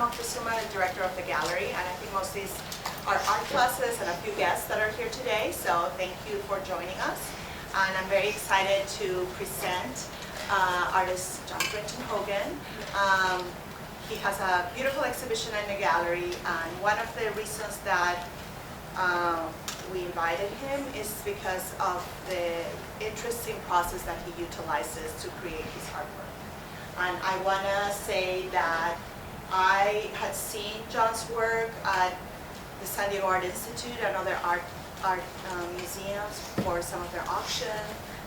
I'm Moctezuma, the director of the gallery, and I think most of these are art classes and a few guests that are here today, so thank you for joining us. And I'm very excited to present artist John Brenton Hogan. He has a beautiful exhibition in the gallery, and one of the reasons that we invited him is because of the interesting process that he utilizes to create his artwork. And I want to say that I had seen John's work at the San Diego Art Institute and other art museums for some of their auction,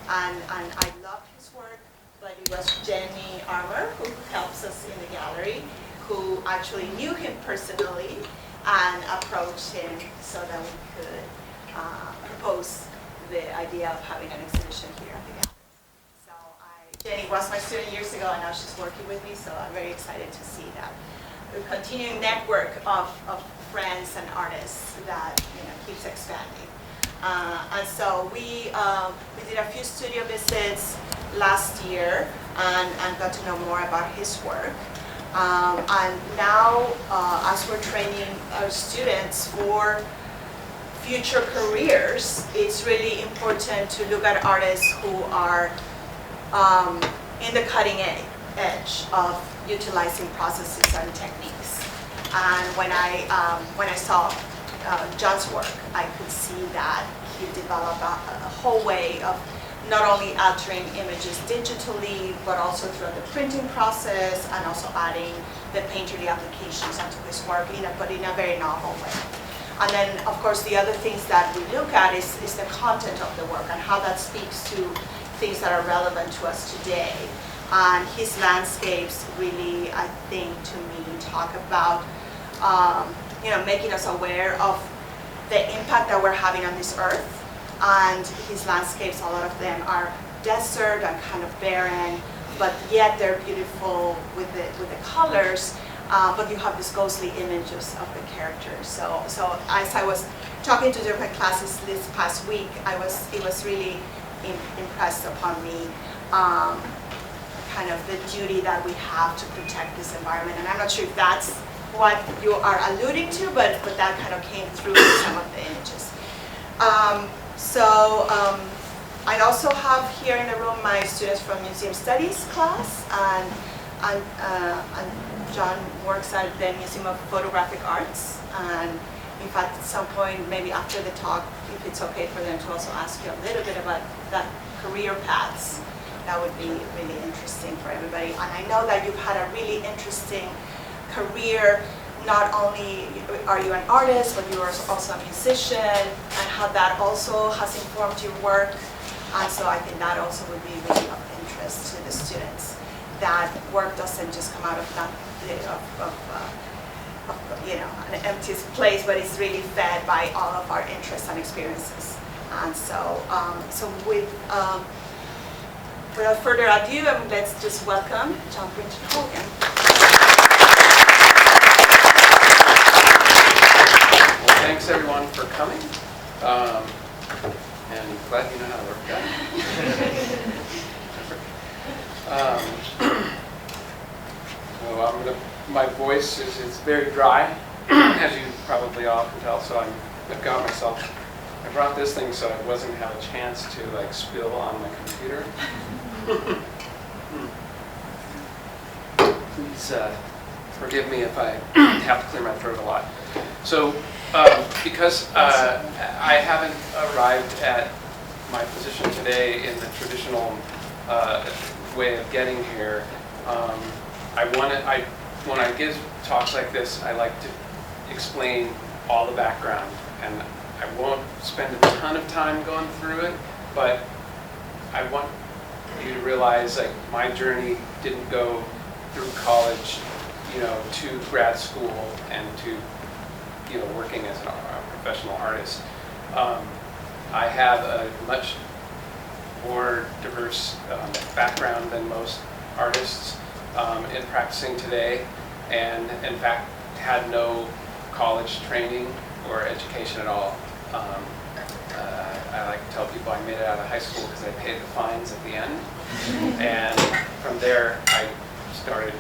and I loved his work, but it was Jenny Armour, who helps us in the gallery, who actually knew him personally and approached him so that we could propose the idea of having an exhibition here at the gallery. So Jenny was my student years ago, and now she's working with me, so I'm very excited to see that. The continuing network of friends and artists that keeps expanding. And so we did a few studio visits last year and got to know more about his work. And now, as we're training our students for future careers, it's really important to look at artists who are in the cutting edge of utilizing processes and techniques. And when I saw John's work, I could see that he developed a whole way of not only altering images digitally, but also through the printing process, and also adding the painterly applications onto his work, but in a very novel way. And then, of course, the other things that we look at is the content of the work and how that speaks to things that are relevant to us today. And his landscapes really, I think, to me, talk about making us aware of the impact that we're having on this earth. And his landscapes, a lot of them are desert and kind of barren, but yet they're beautiful with the colors. But you have these ghostly images of the characters. So as I was talking to different classes this past week, it was really impressed upon me kind of the duty that we have to protect this environment. And I'm not sure if that's what you are alluding to, but that kind of came through in some of the images. I also have here in the room my students from Museum Studies class, and John works at the Museum of Photographic Arts. And in fact, at some point, maybe after the talk, if it's okay for them to also ask you a little bit about that career paths, that would be really interesting for everybody. And I know that you've had a really interesting career. Not only are you an artist, but you are also a musician, and how that also has informed your work. And so I think that also would be really of interest to the students. That work doesn't just come out of an empty place, but it's really fed by all of our interests and experiences. And so, without further ado, let's just welcome John Brenton Hogan. Well, thanks everyone for coming, and glad you know how to work that. Well, my voice is very dry, as you probably all can tell, so I've got myself. I brought this thing so I wasn't have a chance to spill on my computer. Please forgive me if I have to clear my throat a lot. So, because I haven't arrived at my position today in the traditional way of getting here, when I give talks like this, I like to explain all the background, and I won't spend a ton of time going through it, but I want you to realize my journey didn't go through college, to grad school and to working as a professional artist. I have a much more diverse background than most artists in practicing today, and in fact had no college training or education at all. I like to tell people I made it out of high school because I paid the fines at the end, and from there I started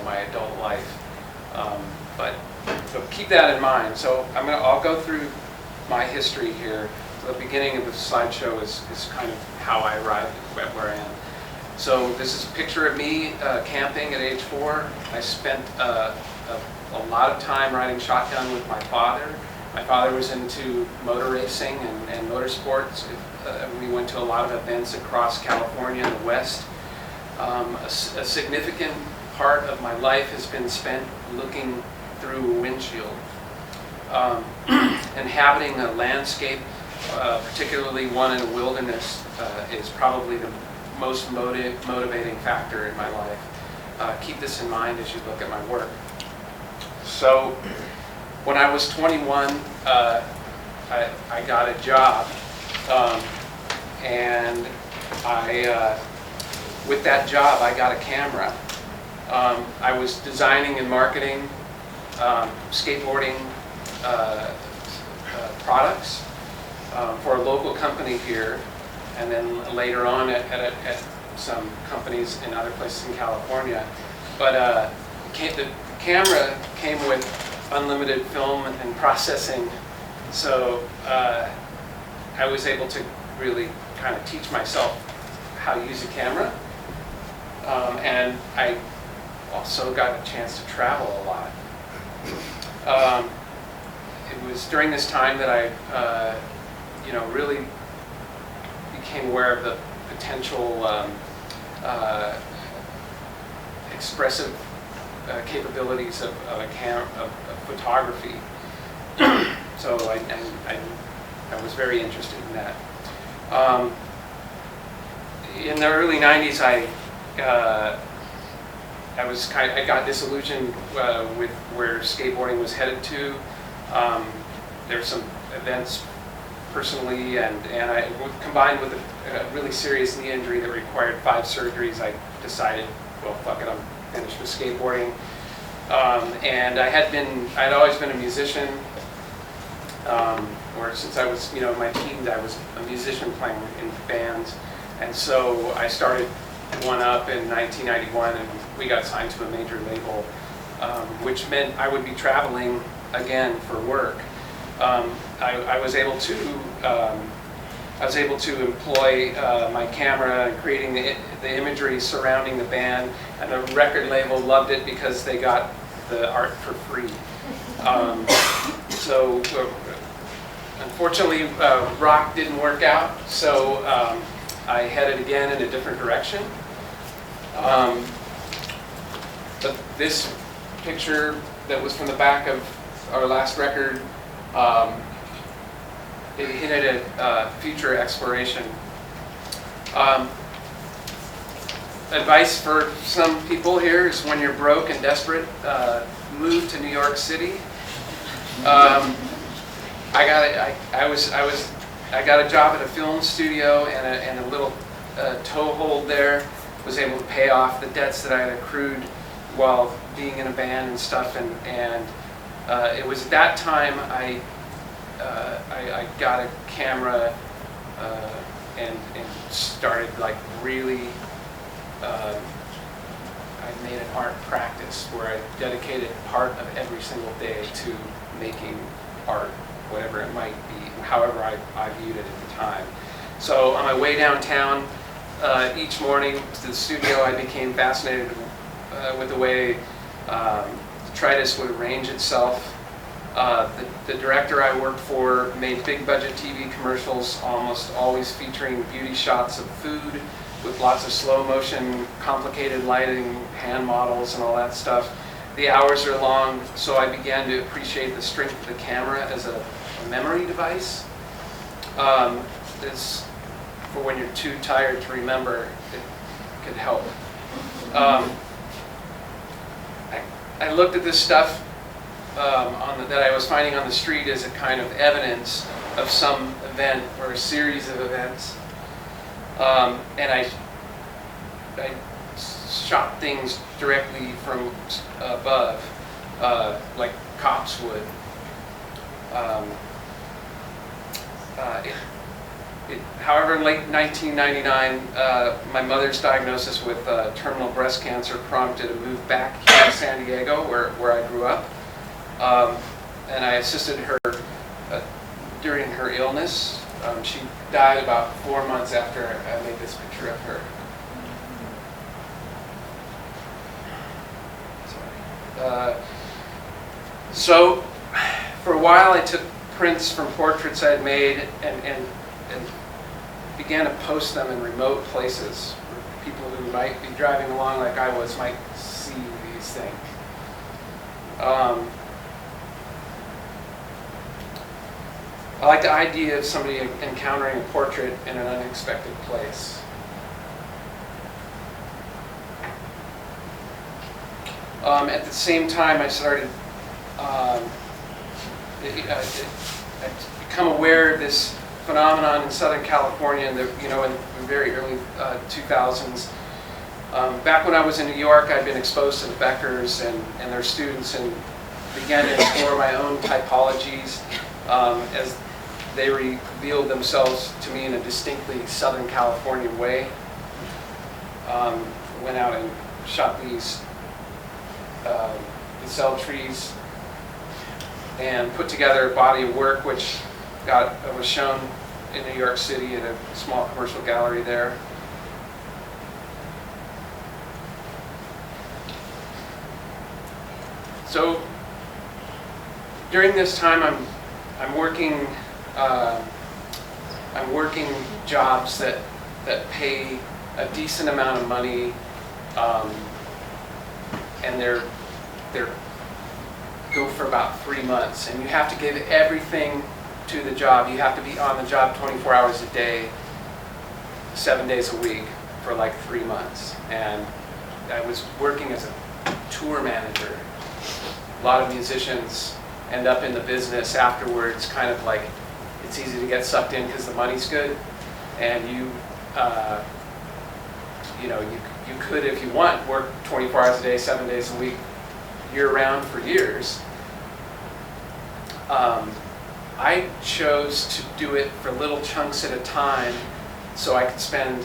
of my adult life. But so keep that in mind. So I'll go through my history here. The beginning of the slideshow is kind of how I arrived at where I am. So this is a picture of me camping at age 4. I spent a lot of time riding shotgun with my father. My father was into motor racing and motorsports. We went to a lot of events across California and the West. A significant part of my life has been spent looking through a windshield. Inhabiting a landscape, particularly one in a wilderness, is probably the most motivating factor in my life. Keep this in mind as you look at my work. So when I was 21, I got a job, and with that job I got a camera. I was designing and marketing skateboarding products for a local company here, and then later on at some companies in other places in California. But the camera came with unlimited film and processing, so I was able to really kind of teach myself how to use a camera, and I also got a chance to travel a lot. It was during this time that I really became aware of the potential expressive capabilities of photography. So I was very interested in that. In the early 90s, I got disillusioned with where skateboarding was headed to. There were some events personally, and I, combined with a really serious knee injury that required 5 surgeries, I decided, well, fuck it, I'm finished with skateboarding. And I'd always been a musician, or since I was, in my teens, I was a musician playing in bands. And so I started one up in 1991, and we got signed to a major label, which meant I would be traveling again for work. I was able to employ my camera in creating the imagery surrounding the band, and the record label loved it because they got the art for free. So unfortunately, rock didn't work out, so I headed again in a different direction. But this picture that was from the back of our last record, it hinted at future exploration. Advice for some people here is, when you're broke and desperate, move to New York City. I got a job at a film studio and a little toehold there. Was able to pay off the debts that I had accrued while being in a band and stuff, and it was at that time I got a camera and started really. I made an art practice where I dedicated part of every single day to making art, whatever it might be, however I viewed it at the time. So on my way downtown each morning to the studio, I became fascinated with the way detritus would arrange itself. The director I worked for made big budget TV commercials, almost always featuring beauty shots of food with lots of slow motion, complicated lighting, hand models and all that stuff. The hours are long, so I began to appreciate the strength of the camera as a memory device. It's for when you're too tired to remember, it could help. I looked at this stuff that I was finding on the street as a kind of evidence of some event or a series of events. And I shot things directly from above, like cops would. However, in late 1999, my mother's diagnosis with terminal breast cancer prompted a move back here to San Diego, where I grew up. And I assisted her during her illness. She died about 4 months after I made this picture of her. So, for a while, I took prints from portraits I had made and began to post them in remote places where people who might be driving along like I was might see these things. I like the idea of somebody encountering a portrait in an unexpected place. At the same time, I started, I'd become aware of this phenomenon in Southern California in the, in the very early 2000s. Back when I was in New York, I'd been exposed to the Beckers and their students and began to explore my own typologies as they revealed themselves to me in a distinctly Southern California way. Went out and shot these cell trees and put together a body of work which was shown in New York City at a small commercial gallery there. So during this time, I'm working jobs that pay a decent amount of money, and they're go for about 3 months, and you have to give everything to the job. You have to be on the job 24 hours a day, 7 days a week for like 3 months. And I was working as a tour manager. A lot of musicians end up in the business afterwards, kind of like it's easy to get sucked in because the money's good, and you could, if you want, work 24 hours a day, 7 days a week, year-round for years. I chose to do it for little chunks at a time so I could spend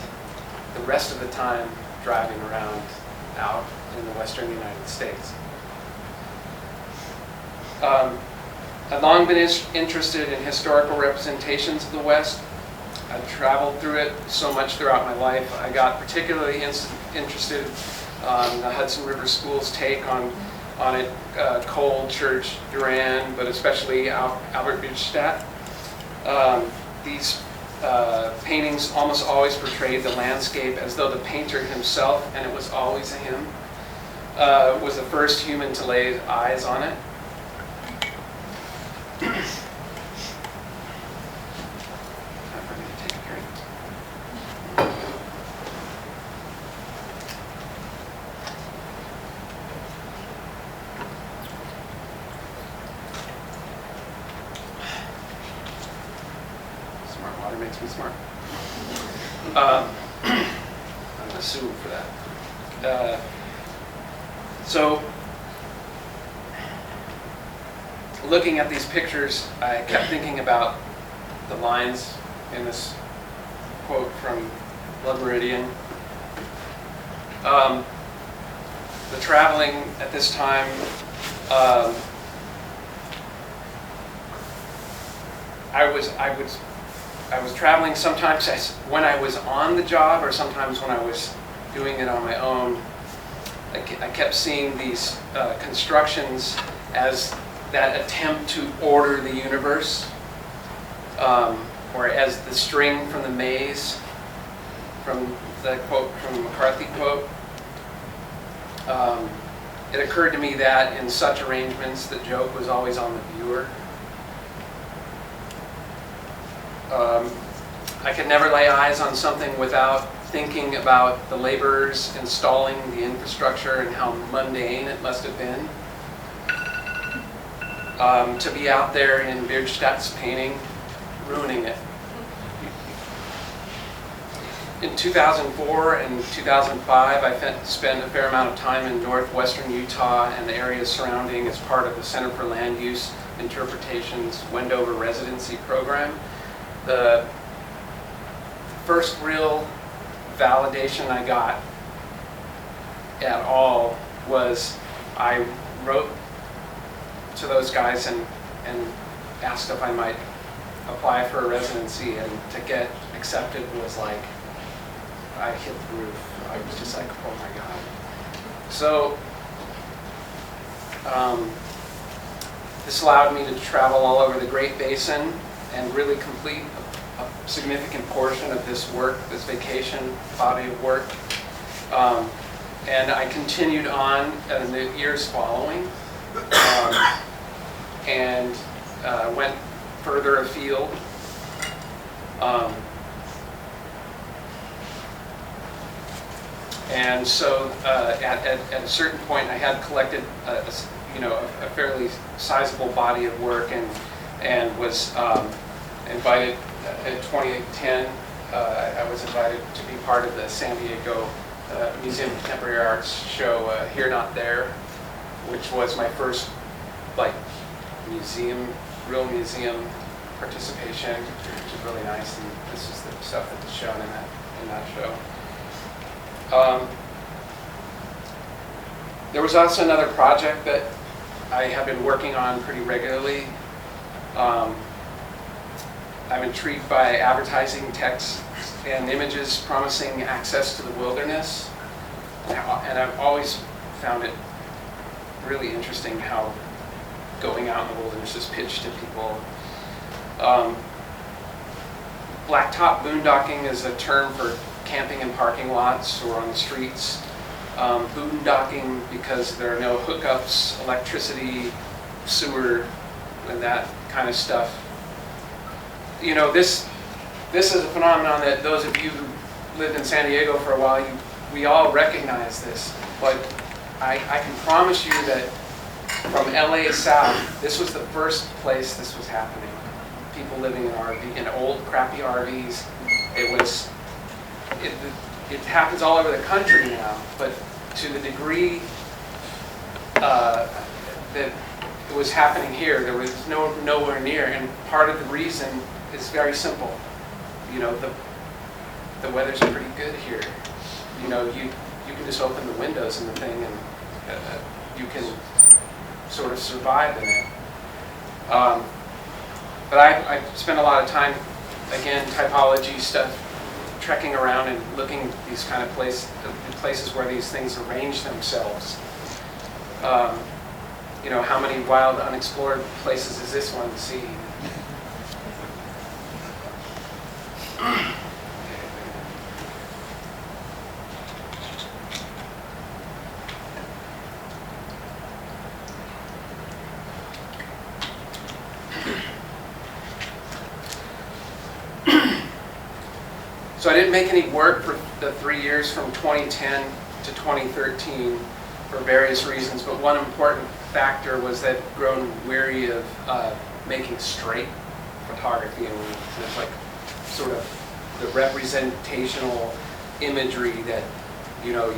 the rest of the time driving around out in the western United States. I've long been interested in historical representations of the West. I've traveled through it so much throughout my life. I got particularly interested in the Hudson River School's take on it, Cole, Church, Duran, but especially Albert Bierstadt. These paintings almost always portrayed the landscape as though the painter himself, and it was always a him, was the first human to lay eyes on it. Smart water makes me smart. I'm going to sue him for that. So, looking at these pictures, I kept thinking about the lines in this quote from Blood Meridian. The traveling at this time, I was traveling sometimes when I was on the job, or sometimes when I was doing it on my own. I kept seeing these constructions as that attempt to order the universe, or as the string from the maze, from the quote from the McCarthy quote. It occurred to me that in such arrangements, the joke was always on the viewer. I could never lay eyes on something without thinking about the laborers installing the infrastructure and how mundane it must have been. To be out there in Bierstadt's painting, ruining it. In 2004 and 2005, I spent a fair amount of time in northwestern Utah and the areas surrounding as part of the Center for Land Use Interpretation's Wendover residency program. The first real validation I got at all was I wrote to those guys and asked if I might apply for a residency, and to get accepted was like, I hit the roof. I was just like, oh my God. So this allowed me to travel all over the Great Basin and really complete a significant portion of this work, this vacation body of work. And I continued on in the years following, and went further afield. And so at a certain point, I had collected a fairly sizable body of work, and was invited in 2010. I was invited to be part of the San Diego Museum of Contemporary Arts show, Here Not There, which was my first real museum participation, which is really nice. And this is the stuff that was shown in that show. There was also another project that I have been working on pretty regularly. I'm intrigued by advertising texts and images promising access to the wilderness. And I've always found it really interesting how going out in the wilderness is pitched to people. Blacktop boondocking is a term for camping in parking lots or on the streets. Boondocking because there are no hookups, electricity, sewer, and that kind of stuff. You know, this is a phenomenon that those of you who lived in San Diego for a while, we all recognize this. But I can promise you that from LA south, this was the first place this was happening. People living in old crappy RVs. It happens all over the country now, but to the degree that it was happening here, there was nowhere near. And part of the reason is very simple. You know, the weather's pretty good here. You know, you can just open the windows in the thing, and you can sort of survive in it. But I spent a lot of time, again, typology stuff, trekking around and looking at these kind of places where these things arrange themselves. You know, how many wild, unexplored places is this one to see? So I didn't make any work for the 3 years from 2010 to 2013 for various reasons, but one important factor was that I'd grown weary of making straight photography, and there's like sort of the representational imagery that, you know,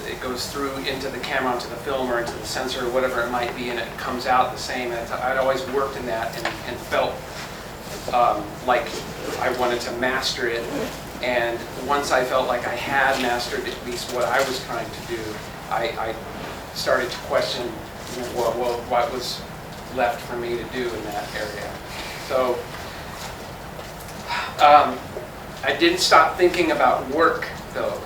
it goes through into the camera, onto the film, or into the sensor, or whatever it might be, and it comes out the same. And I'd always worked in that and felt like I wanted to master it. And once I felt like I had mastered at least what I was trying to do, I started to question, you know, what was left for me to do in that area. So I didn't stop thinking about work, though.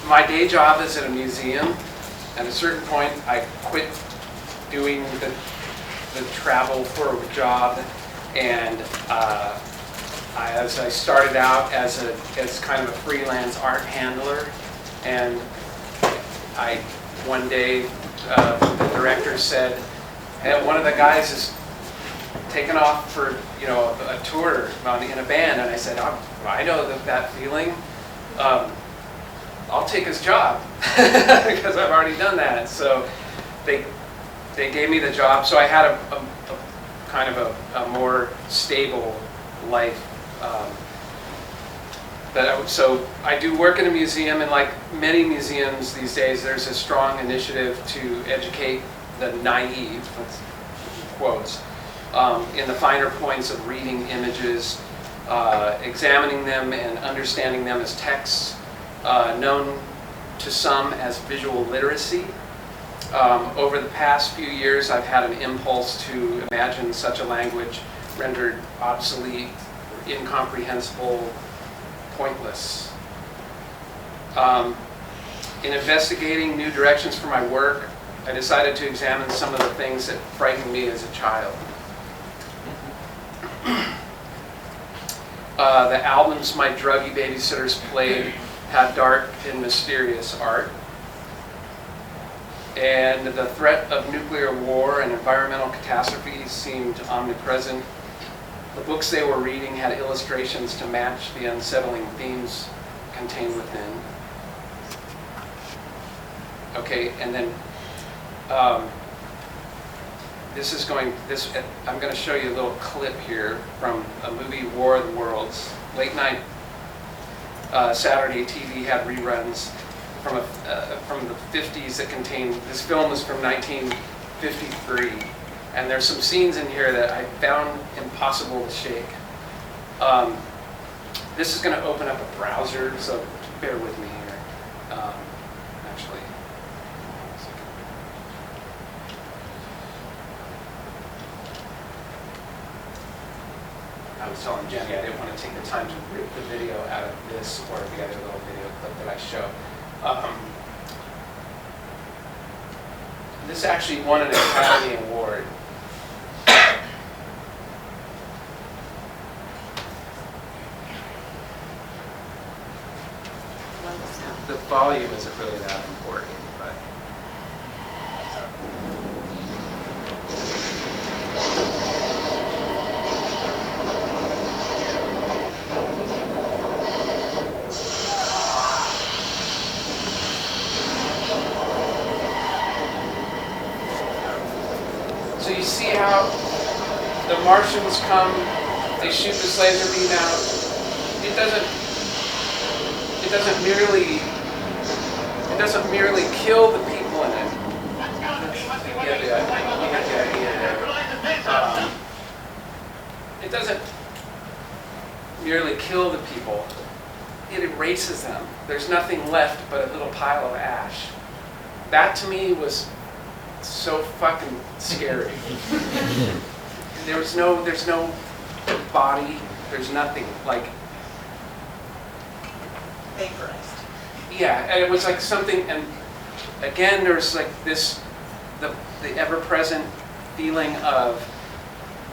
My day job is at a museum. At a certain point, I quit doing the travel for a job, and as I started out as kind of a freelance art handler, and one day the director said, hey, one of the guys is taken off for, you know, a tour in a band, and I said, I know that feeling. I'll take his job because I've already done that. So they gave me the job. So I had a kind of a more stable life. So I do work in a museum, and like many museums these days, there's a strong initiative to educate the naive, quotes, in the finer points of reading images, examining them and understanding them as texts, known to some as visual literacy. Over the past few years, I've had an impulse to imagine such a language rendered obsolete, incomprehensible, pointless. In investigating new directions for my work, I decided to examine some of the things that frightened me as a child. The albums my druggy babysitters played had dark and mysterious art. And the threat of nuclear war and environmental catastrophes seemed omnipresent. The books they were reading had illustrations to match the unsettling themes contained within. Okay, and then I'm going to show you a little clip here from a movie, War of the Worlds. Late night Saturday TV had reruns from the 50s that contained, this film was from 1953, and there's some scenes in here that I found impossible to shake. This is going to open up a browser, so bear with me here. Actually, I was telling Jenny I didn't want to take the time to rip the video out of this or the other little video clip that I show. This actually won an Academy Award. The volume isn't really that important, but so you see how the Martians come, they shoot this laser beam out. It doesn't merely kill the people in it. You get the idea there. It doesn't merely kill the people. It erases them. There's nothing left but a little pile of ash. That to me was so fucking scary. There's no body. There's nothing like. Vaporized. Yeah, and it was like something, and again, there's like this, the ever-present feeling of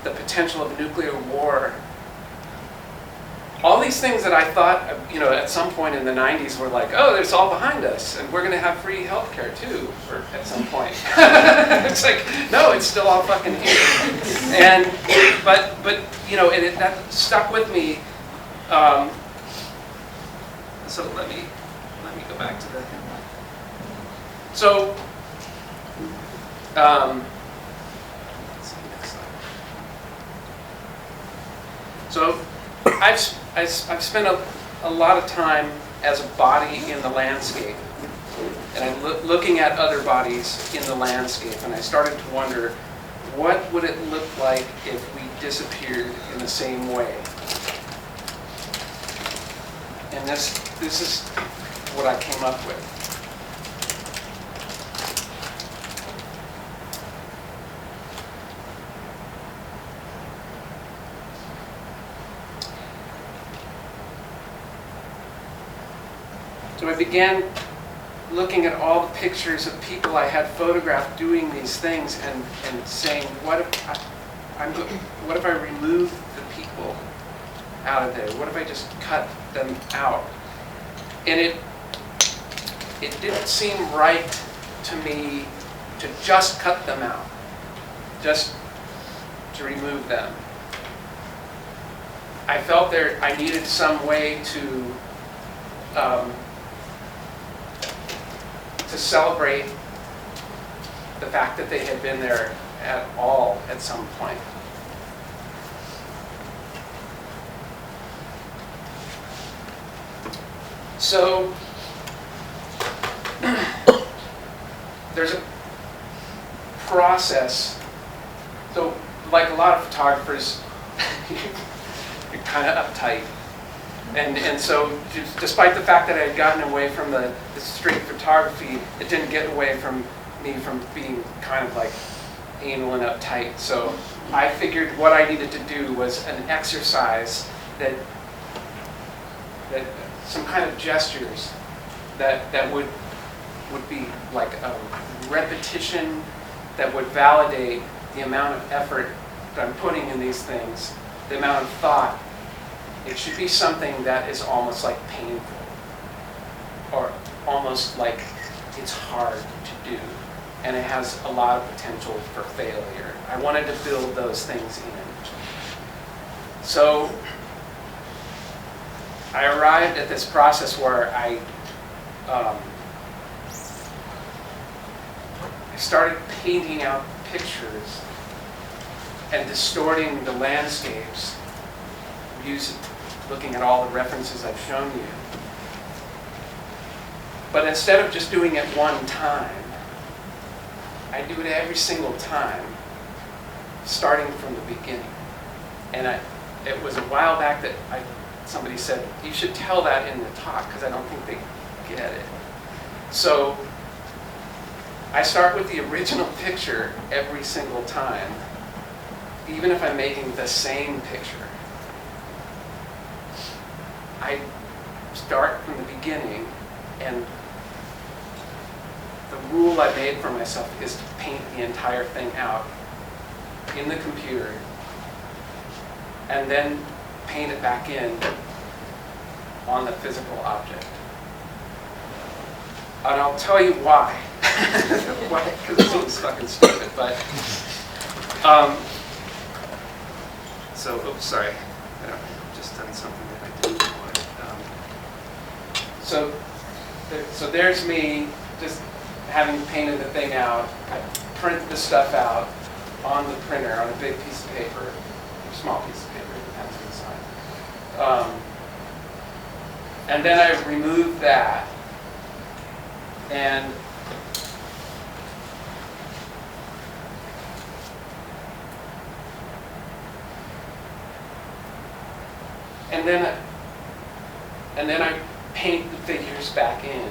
the potential of nuclear war. All these things that I thought, at some point in the 90s were like, oh, it's all behind us, and we're going to have free healthcare too, or at some point. It's like, no, it's still all fucking here. And, but that stuck with me. So let me go back to the. So, let's see next slide. So, I've spent a lot of time as a body in the landscape, and I'm looking at other bodies in the landscape, and I started to wonder, what would it look like if we disappeared in the same way? And this is what I came up with. So I began looking at all the pictures of people I had photographed doing these things and saying, what if I remove the people out of there? What if I just cut them out? And it didn't seem right to me to just cut them out, just to remove them. I felt I needed some way to celebrate the fact that they had been there at all at some point. So there's a process So, like a lot of photographers, you're kind of uptight. And so, despite the fact that I had gotten away from the straight photography, it didn't get away from me from being kind of like anal and uptight. So I figured what I needed to do was an exercise that some kind of gestures that would be like a repetition that would validate the amount of effort that I'm putting in these things, the amount of thought. It should be something that is almost like painful, or almost like it's hard to do, and it has a lot of potential for failure. I wanted to build those things in. So I arrived at this process where I started painting out pictures and distorting the landscapes, looking at all the references I've shown you. But instead of just doing it one time, I do it every single time, starting from the beginning. And it was a while back that somebody said, you should tell that in the talk, because I don't think they get it. So I start with the original picture every single time, even if I'm making the same picture. I start from the beginning, and the rule I made for myself is to paint the entire thing out in the computer and then paint it back in on the physical object. And I'll tell you why. Why? Because it seems fucking stupid, but so, oops, sorry. I've just done something that I didn't want. So there's me just having painted the thing out. I print the stuff out on the printer on a big piece of paper, a small piece of paper, depends on the size. And then I remove that, and then I paint the figures back in.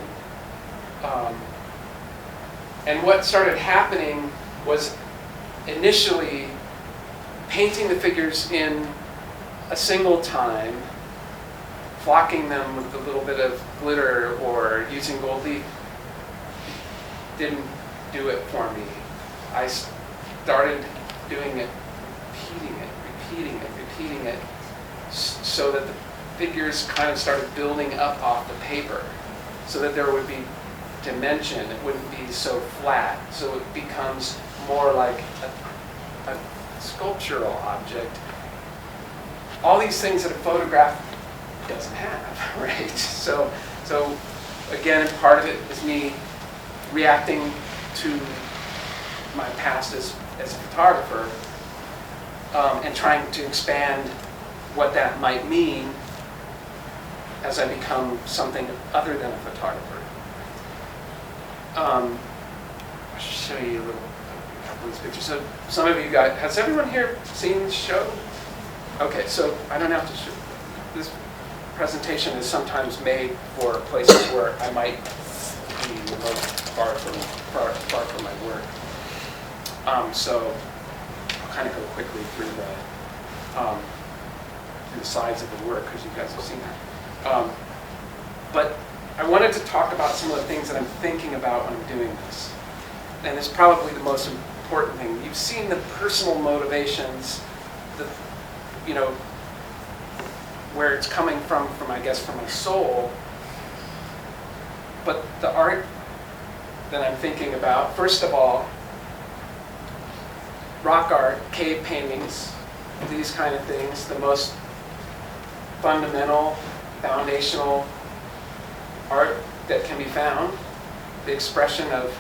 And what started happening was initially painting the figures in a single time, flocking them with a little bit of glitter or using gold leaf didn't do it for me. I started doing it, repeating it, so that the figures kind of started building up off the paper, so that there would be dimension. It wouldn't be so flat, so it becomes more like a sculptural object. All these things that a photograph doesn't have, right? So again, part of it is me reacting to my past as a photographer, and trying to expand what that might mean as I become something other than a photographer. I'll show you a couple of these pictures. So some of you guys, has everyone here seen the show? Okay, so I don't have to show. This presentation is sometimes made for places where I might be remote, far from my work. So I'll kind of go quickly through the sides of the work, because you guys have seen that. But I wanted to talk about some of the things that I'm thinking about when I'm doing this. And it's probably the most important thing. You've seen the personal motivations, where it's coming from I guess, from my soul. But the art that I'm thinking about, first of all, rock art, cave paintings, these kind of things, the most fundamental, foundational art that can be found, the expression of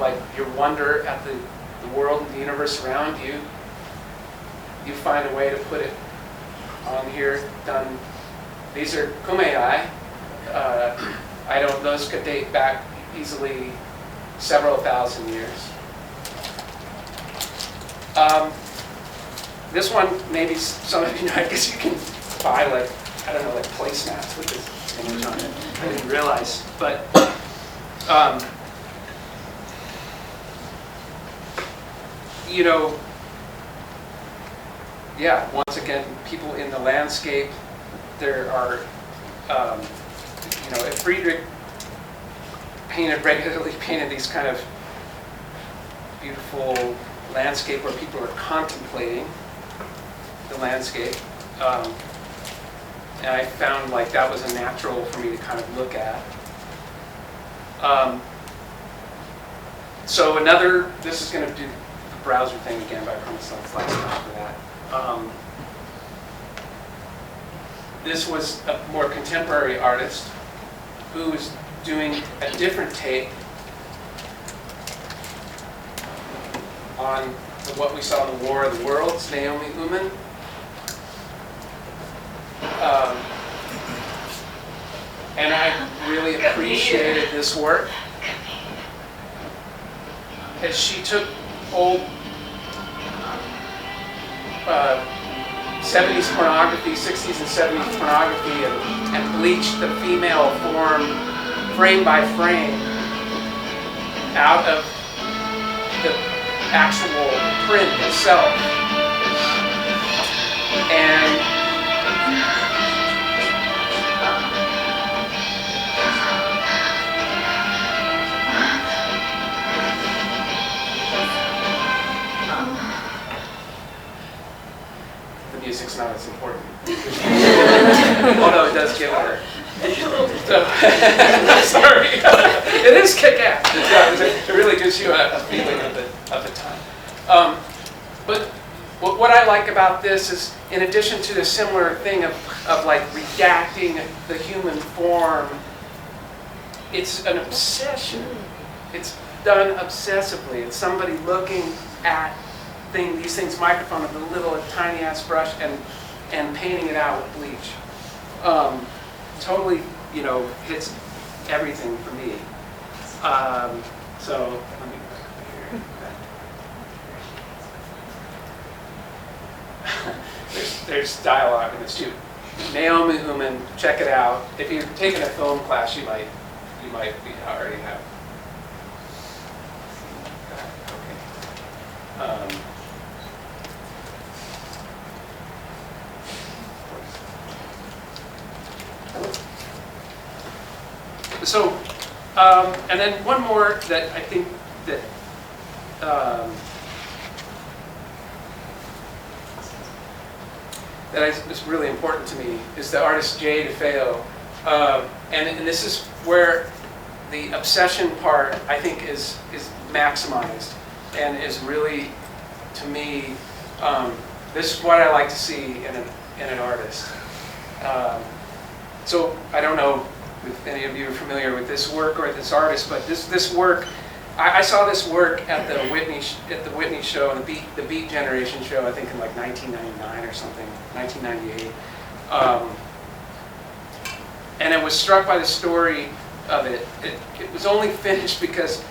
like your wonder at the world and the universe around you. You find a way to put it on here, done. These are kumei. Those could date back easily several thousand years. This one, maybe some of you know, I guess you can buy like, I don't know, like placemats with this image on it. I didn't realize, but you know, yeah, once again, people in the landscape, there are, you know, if Friedrich regularly painted these kind of beautiful landscape where people are contemplating the landscape. And I found like that was a natural for me to kind of look at. So another, this is going to do the browser thing again, but I promise I'll flash enough for that. This was a more contemporary artist who was doing a different take on what we saw in the War of the Worlds, Naomi Uman. And I really appreciated this work as she took old 70s pornography, 60s and 70s pornography, and bleached the female form frame by frame out of the actual print itself. And the music's not as important. Although it does give her. So, sorry. It is kick-ass. It really gives you a feeling of the time. But what I like about this is, in addition to the similar thing of like redacting the human form, it's an obsession. It's done obsessively. It's somebody looking at these things, microphone with a little tiny ass brush and painting it out with bleach. Totally, you know, hits everything for me. So let me there's dialogue in this too. Naomi Uman, check it out. If you're taking a film class, you might already have. Okay. So, and then one more that I think that is really important to me is the artist Jay DeFeo. And this is where the obsession part, I think, is maximized and is really, to me, this is what I like to see in an artist. So I don't know if any of you are familiar with this work or this artist, but this work, I saw this work at the Whitney show, and the Beat Generation show, I think in like 1999 or something, 1998. And I was struck by the story of it. It was only finished because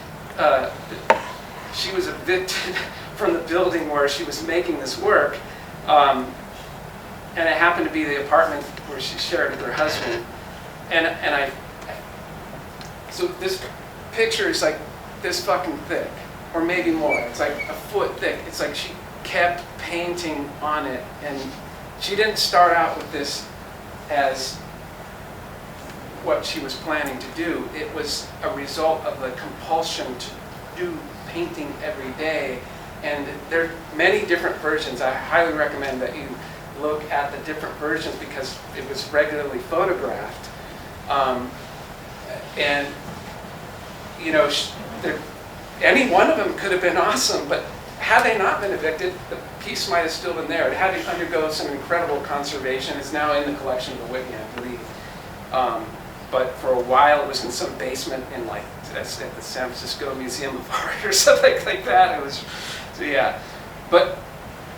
she was evicted from the building where she was making this work. And it happened to be the apartment where she shared with her husband. So this picture is like this fucking thick, or maybe more. It's like a foot thick. It's like she kept painting on it, and she didn't start out with this as what she was planning to do. It was a result of the compulsion to do painting every day. And there are many different versions. I highly recommend that you look at the different versions because it was regularly photographed. And, you know, any one of them could have been awesome, but had they not been evicted, the piece might have still been there. It had to undergo some incredible conservation. It's now in the collection of the Whitney, I believe. But for a while, it was in some basement in like at the San Francisco Museum of Art or something like that. It was, so yeah. But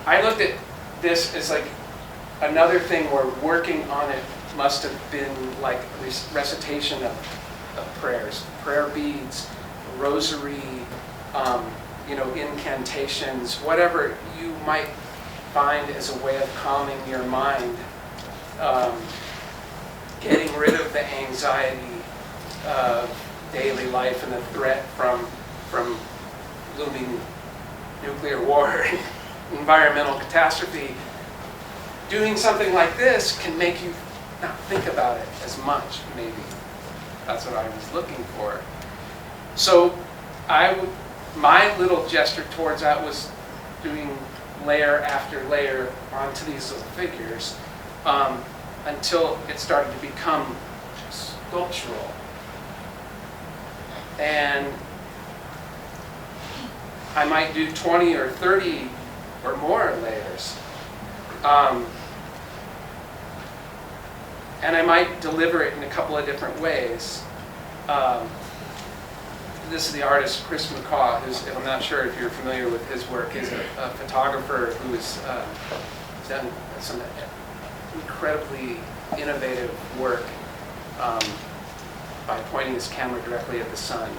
I looked at this as like another thing where working on it must have been like recitation of prayers, prayer beads, rosary, incantations, whatever you might find as a way of calming your mind, getting rid of the anxiety of daily life and the threat from looming nuclear war, environmental catastrophe. Doing something like this can make you not think about it as much, maybe. That's what I was looking for. So my little gesture towards that was doing layer after layer onto these little figures until it started to become sculptural. And I might do 20 or 30 or more layers. And I might deliver it in a couple of different ways. This is the artist Chris McCaw, who's, I'm not sure if you're familiar with his work. He's a photographer who's done some incredibly innovative work by pointing his camera directly at the sun.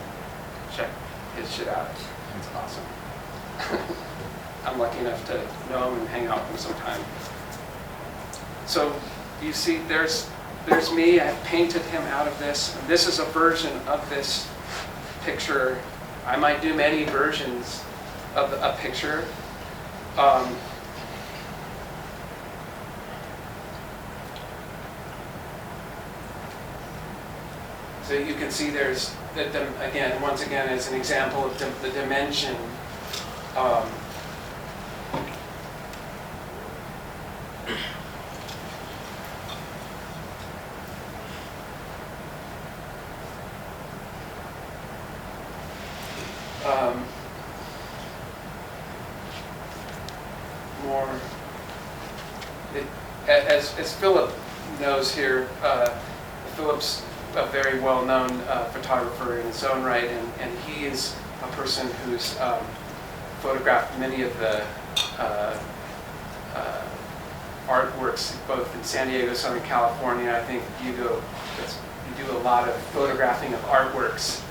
Check his shit out. It's awesome. I'm lucky enough to know him and hang out with him sometime. So you see, there's me. I've painted him out of this. And this is a version of this picture. I might do many versions of a picture. So you can see there's, again, once again, as an example of the dimension. More, as Philip knows here, Philip's a very well-known photographer in his own right, and he is a person who's photographed many of the artworks both in San Diego, Southern California. I think you do a lot of photographing of artworks.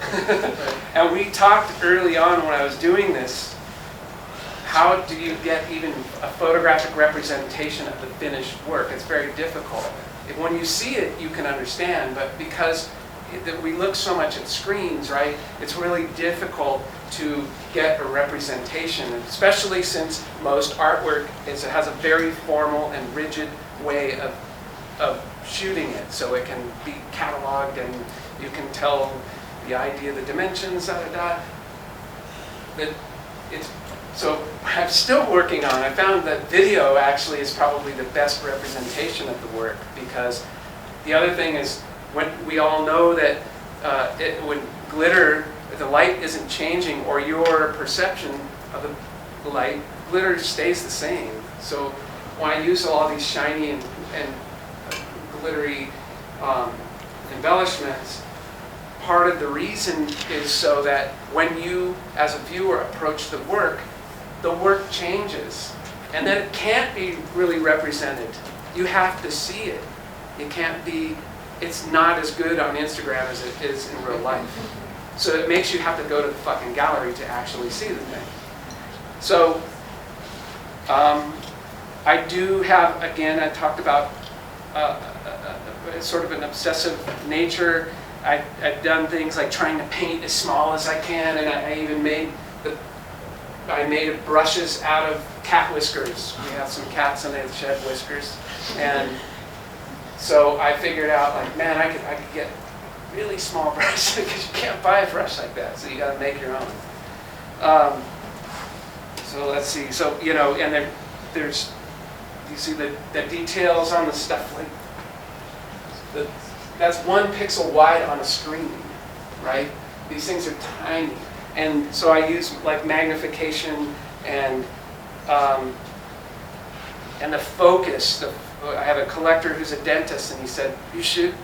And we talked early on when I was doing this, how do you get even a photographic representation of the finished work? It's very difficult. When you see it, you can understand, but because we look so much at screens, right, it's really difficult to get a representation, especially since most artwork has a very formal and rigid way of shooting it, so it can be cataloged and you can tell the idea, the dimensions, So I'm still working on it. I found that video actually is probably the best representation of the work, because the other thing is, when we all know that when glitter, the light isn't changing, or your perception of the light, glitter stays the same. So when I use all these shiny and glittery embellishments, part of the reason is so that when you, as a viewer, approach the work changes. And then it can't be really represented. You have to see it. It can't be, it's not as good on Instagram as it is in real life. So it makes you have to go to the fucking gallery to actually see the thing. So I do have, again, I talked about sort of an obsessive nature. I've done things like trying to paint as small as I can, and I even made brushes out of cat whiskers. We have some cats and they shed whiskers. And so I figured out, like, man, I could get really small brushes, because you can't buy a brush like that, so you got to make your own. So let's see. So, and then there's, you see the details on the stuff, like, that's 1 pixel wide on a screen, right? These things are tiny. And so I use like magnification and the focus. I have a collector who's a dentist, and he said, you should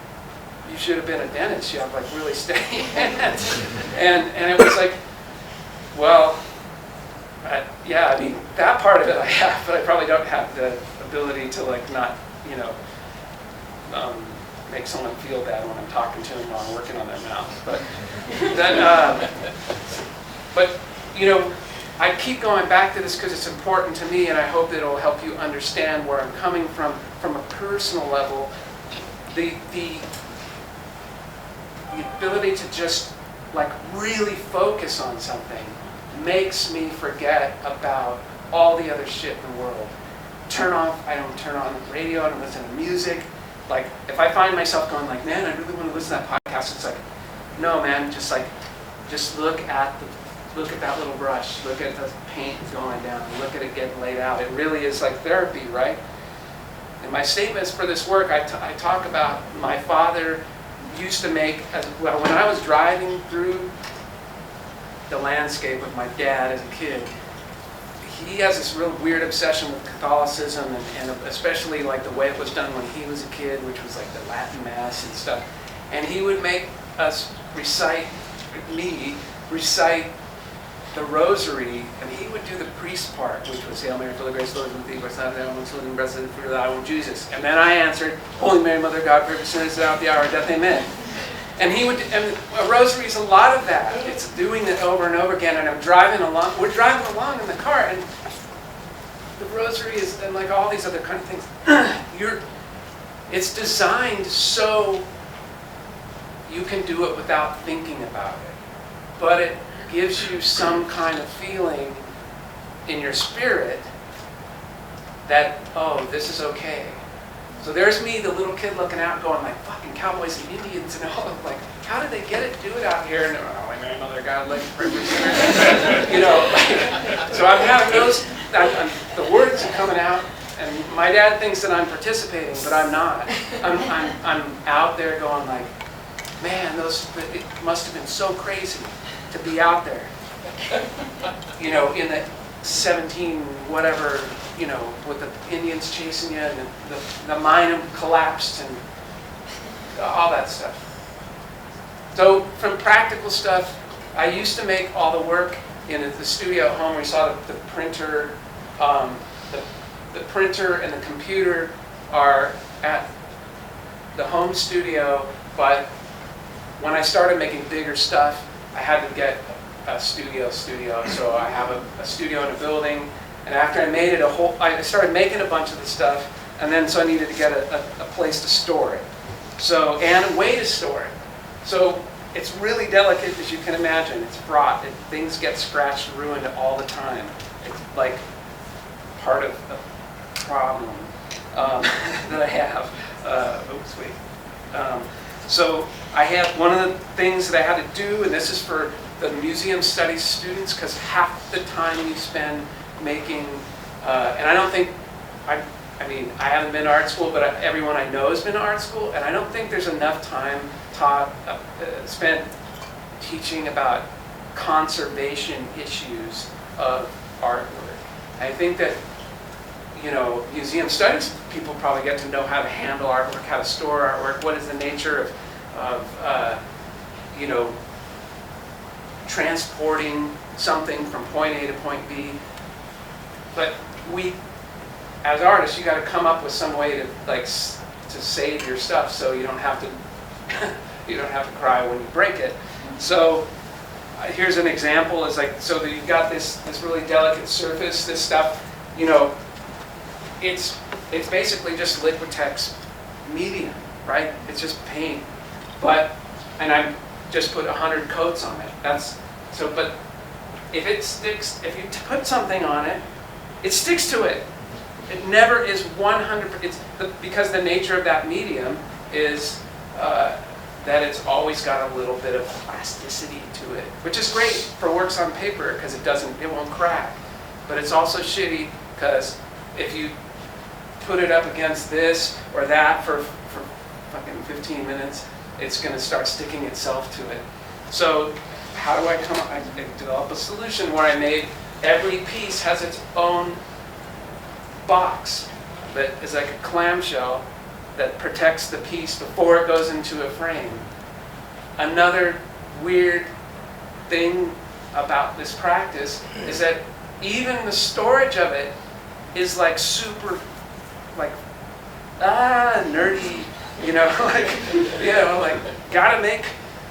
have been a dentist. You have like really steady hands. And it was like, well, yeah, I mean, that part of it I have, but I probably don't have the ability to like not, make someone feel bad when I'm talking to them while I'm working on their mouth. But you know, I keep going back to this because it's important to me, and I hope that it'll help you understand where I'm coming from a personal level. The ability to just like really focus on something makes me forget about all the other shit in the world. I don't turn on the radio, I don't listen to music. Like, if I find myself going like, man, I really want to listen to that podcast, it's like, no, man, just look at that little brush, look at the paint going down, look at it getting laid out. It really is like therapy, right? In my statements for this work, I talk about my father used to make, well, when I was driving through the landscape with my dad as a kid, he has this real weird obsession with Catholicism and especially like the way it was done when he was a kid, which was like the Latin Mass and stuff. And he would make us recite the rosary, and he would do the priest part, which was Hail Mary, full of grace, the Lord is with thee, blessed art thou amongst women, blessed is the fruit of thy womb, Jesus. And then I answered, Holy Mary, Mother of God, pray for sinners now at the hour of death, amen. And a rosary is a lot of that. It's doing it over and over again. And we're driving along in the car, and the rosary is, and like all these other kind of things. It's designed so you can do it without thinking about it, but it gives you some kind of feeling in your spirit that, oh, this is okay. So there's me, the little kid looking out going like, fucking cowboys and Indians and all of like, how did they get it, do it out here? And they're like, Mary, Mother of God, like, you know, so I'm having those, the words are coming out, and my dad thinks that I'm participating, but I'm not. I'm out there going like, man, it must have been so crazy to be out there, you know, in the 17 whatever, you know, with the Indians chasing you, and the mine collapsed, and all that stuff. So from practical stuff, I used to make all the work in the studio at home. We saw the printer, the printer and the computer are at the home studio, but when I started making bigger stuff, I had to get a studio. So I have a studio in a building, and after I made it I started making a bunch of the stuff, and then so I needed to get a place to store it. So, and a way to store it. So it's really delicate, as you can imagine. It's fraught. Things get scratched and ruined all the time. It's like part of the problem that I have. So I had one of the things that I had to do, and this is for the museum studies students, because half the time you spend making, and I don't think, I mean, I haven't been to art school, but everyone I know has been to art school, and I don't think there's enough time spent teaching about conservation issues of artwork. I think that, you know, museum studies people probably get to know how to handle artwork, how to store artwork, what is the nature of you know, transporting something from point A to point B. But as artists, you got to come up with some way to save your stuff, so you don't have to you don't have to cry when you break it. So here's an example. Is like, so that you've got this really delicate surface. This stuff, you know, it's basically just Liquitex medium, right? It's just paint, and I just put 100 coats on it. That's so. But if it sticks, if you put something on it, it sticks to it. It never is 100%. Because the nature of that medium is that it's always got a little bit of plasticity to it, which is great for works on paper because it won't crack. But it's also shitty because if you put it up against this or that for fucking 15 minutes, it's going to start sticking itself to it. So how do I develop a solution where I made every piece has its own box that is like a clamshell that protects the piece before it goes into a frame. Another weird thing about this practice is that even the storage of it is like super, like, nerdy you know, like gotta make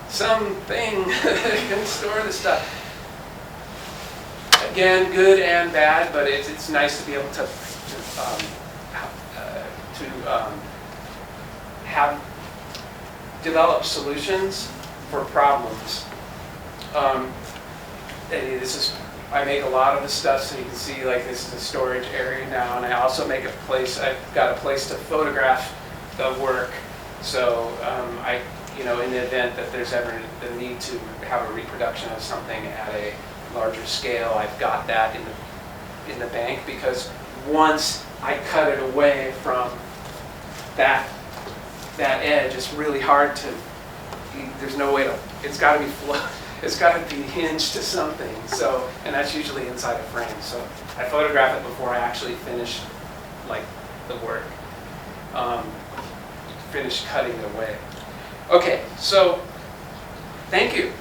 something that can store the stuff. Again, good and bad, but it's nice to be able to have develop solutions for problems. I make a lot of the stuff, so you can see like this is a storage area now, and I also make I've got a place to photograph the work. So in the event that there's ever the need to have a reproduction of something at a larger scale, I've got that in the bank, because once I cut it away from that edge, it's really hard to. There's no way to. It's got to be It's got to be hinged to something. So, and that's usually inside a frame. So I photograph it before I actually finish like the work. Finish cutting it away. Okay, so thank you.